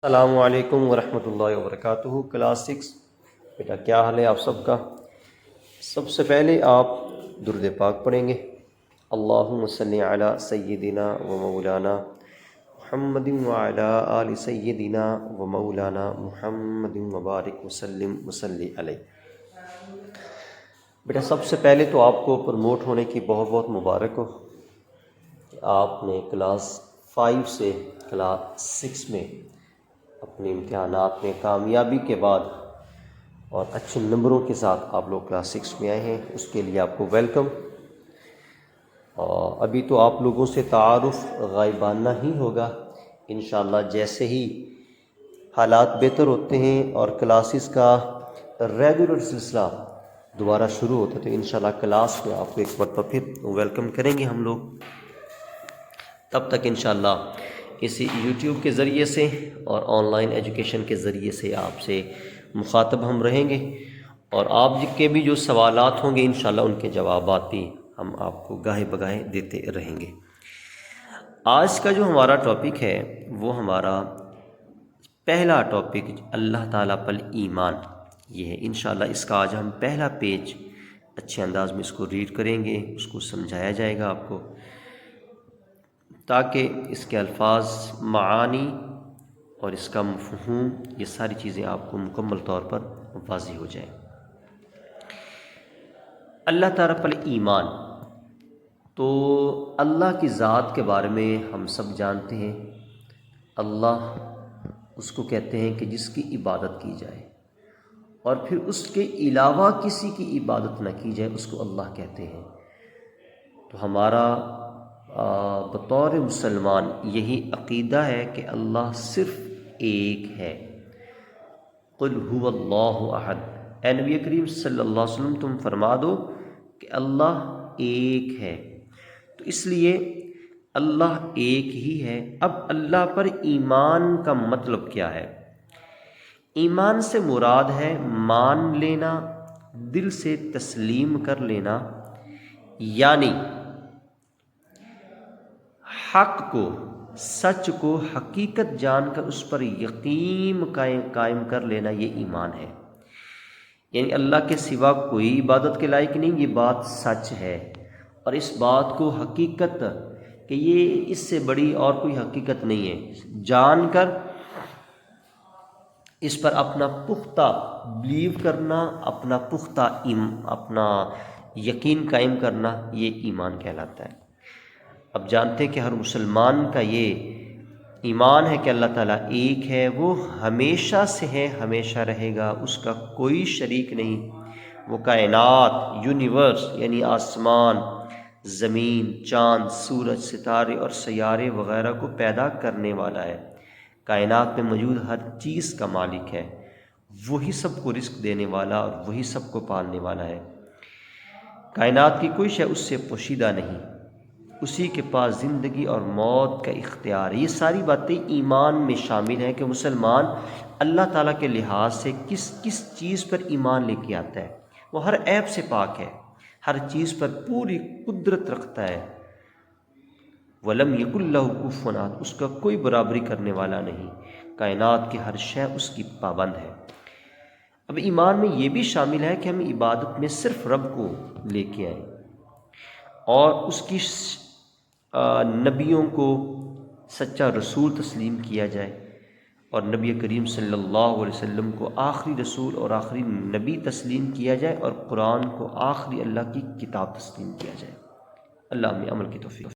السلام علیکم ورحمۃ اللہ وبرکاتہ۔ کلاس 6 بیٹا کیا حال ہے آپ سب کا؟ سب سے پہلے آپ درود پاک پڑھیں گے، اللہم صلی علی سیدنا و مولانا محمد وعلی آل سیدنا و مولانا محمد مبارک وسلم وصلی علیہ۔ بیٹا سب سے پہلے تو آپ کو پروموٹ ہونے کی بہت بہت مبارک ہو کہ آپ نے کلاس 5 سے کلاس 6 میں اپنے امتحانات میں کامیابی کے بعد اور اچھے نمبروں کے ساتھ آپ لوگ کلاس 6 میں آئے ہیں، اس کے لیے آپ کو ویلکم۔ اور ابھی تو آپ لوگوں سے تعارف غائبانہ ہی ہوگا، انشاءاللہ جیسے ہی حالات بہتر ہوتے ہیں اور کلاسز کا ریگولر سلسلہ دوبارہ شروع ہوتا ہے تو انشاءاللہ کلاس میں آپ کو ایک مرتبہ پھر ویلکم کریں گے ہم لوگ۔ تب تک انشاءاللہ اسی یوٹیوب کے ذریعے سے اور آن لائن ایجوکیشن کے ذریعے سے آپ سے مخاطب ہم رہیں گے، اور آپ کے بھی جو سوالات ہوں گے انشاءاللہ ان کے جوابات بھی ہم آپ کو گاہے بگاہے دیتے رہیں گے۔ آج کا جو ہمارا ٹاپک ہے وہ ہمارا پہلا ٹاپک اللہ تعالیٰ پر ایمان، یہ ہے انشاءاللہ۔ اس کا آج ہم پہلا پیج اچھے انداز میں اس کو ریڈ کریں گے، اس کو سمجھایا جائے گا آپ کو، تاکہ اس کے الفاظ، معانی اور اس کا مفہوم، یہ ساری چیزیں آپ کو مکمل طور پر واضح ہو جائیں۔ اللہ تعالیٰ پر ایمان، تو اللہ کی ذات کے بارے میں ہم سب جانتے ہیں، اللہ اس کو کہتے ہیں کہ جس کی عبادت کی جائے، اور پھر اس کے علاوہ کسی کی عبادت نہ کی جائے اس کو اللہ کہتے ہیں۔ تو ہمارا بطور مسلمان یہی عقیدہ ہے کہ اللہ صرف ایک ہے۔ قل هو اللہ احد، اے نبی کریم صلی اللہ علیہ وسلم تم فرما دو کہ اللہ ایک ہے، تو اس لیے اللہ ایک ہی ہے۔ اب اللہ پر ایمان کا مطلب کیا ہے؟ ایمان سے مراد ہے مان لینا، دل سے تسلیم کر لینا، یعنی حق کو، سچ کو حقیقت جان کر اس پر یقین قائم کر لینا، یہ ایمان ہے۔ یعنی اللہ کے سوا کوئی عبادت کے لائق نہیں، یہ بات سچ ہے، اور اس بات کو حقیقت کہ یہ اس سے بڑی اور کوئی حقیقت نہیں ہے جان کر اس پر اپنا پختہ بلیو کرنا، اپنا پختہ اپنا یقین قائم کرنا، یہ ایمان کہلاتا ہے۔ اب جانتے ہیں کہ ہر مسلمان کا یہ ایمان ہے کہ اللہ تعالیٰ ایک ہے، وہ ہمیشہ سے ہے، ہمیشہ رہے گا، اس کا کوئی شریک نہیں۔ وہ کائنات، یونیورس یعنی آسمان، زمین، چاند، سورج، ستارے اور سیارے وغیرہ کو پیدا کرنے والا ہے، کائنات میں موجود ہر چیز کا مالک ہے، وہی سب کو رزق دینے والا اور وہی سب کو پالنے والا ہے۔ کائنات کی کوئی شے اس سے پوشیدہ نہیں، اسی کے پاس زندگی اور موت کا اختیار ہے۔ یہ ساری باتیں ایمان میں شامل ہیں کہ مسلمان اللہ تعالیٰ کے لحاظ سے کس کس چیز پر ایمان لے کے آتا ہے۔ وہ ہر عیب سے پاک ہے، ہر چیز پر پوری قدرت رکھتا ہے۔ وَلَمْ يَكُنْ لَهُ كُفُوًا أَحَدٌ، اس کا کوئی برابری کرنے والا نہیں، کائنات کی ہر شے اس کی پابند ہے۔ اب ایمان میں یہ بھی شامل ہے کہ ہم عبادت میں صرف رب کو لے کے آئیں، اور اس کی نبیوں کو سچا رسول تسلیم کیا جائے، اور نبی کریم صلی اللہ علیہ وسلم کو آخری رسول اور آخری نبی تسلیم کیا جائے، اور قرآن کو آخری اللہ کی کتاب تسلیم کیا جائے۔ اللہ ہمیں عمل کی توفیق